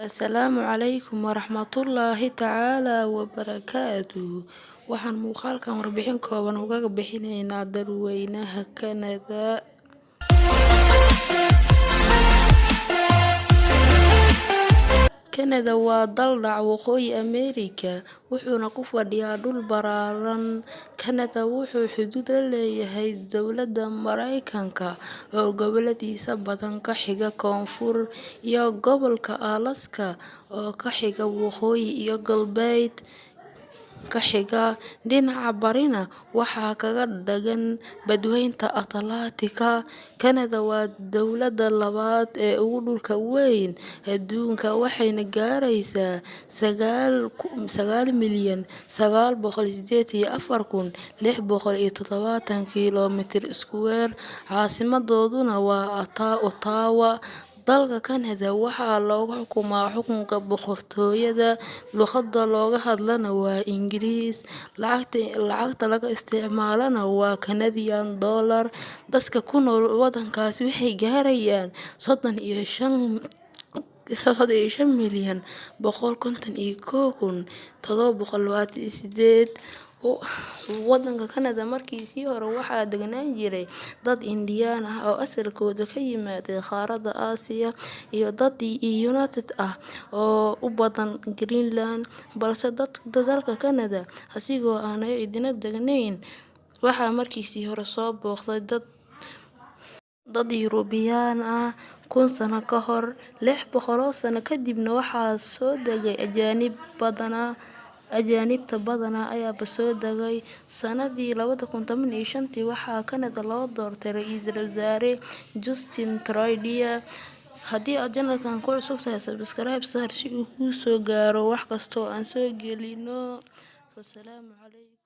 Asalaamu calaykum waraxmatullaahi tacaala wabarakaatuh. Waxaan muuqaalkan warbixin kooban uga bixinaynaa dadweynaha Kanada. Kanada waa dal dhaca Waqooyi Ameerika, wuxuuna ku fadhiyaa dhul ballaaran. Kanada wuxuu xuduud la leeyahay dowladda Mareykanka oo gobolladiisa badan ka xiga koonfur, iyo gobolka Alaska oo ka xiga waqooyi iyo galbeed ka xiga. Dhinaca barina waxaa kaga dhagan Badweynta Atlantika. Kanada waa dowladda labaad ee ugu dhulka weyn adduunka, waxayna gaaraysaa 9,984,670 kiiloomitir iskuweer. Caasimadooduna waa Ottawa. Dalka Kanada waxaa lagu xukumaa xukunka boqortooyada, luqadda looga hadlana waa Ingiriis, lacagta laga isticmaalana waa Canadian dollar. Dadka ku nool waddankaasi waxay gaarayaan 35,151,728. Waddanka Kanada markiisii hore waxaa deganaan jiray dad Indian ah oo asalkoodu ka yimaaday qaaradda Aasiya, iyo dad Inuit ah oo u badan Greenland, balse dalka Kanada asigoo aanay cidina deganayn waxaa markiisii hore soo booqday dad Yuruubiyaan ah 1000 sano ka hor. 600 sano kadibna waxaa soo degay ajaanibta badanaa ayaaba soo degay. Sanadii 2015 waxaa Kanada loo doortay ra'iisul wasaare Justin Trudeau. Haddii aad channelkan ku cusub tahay, subscribe saar si uu kuu soo gaaro wax kasta oo aan soo gelino. Wassalaamu calaykum.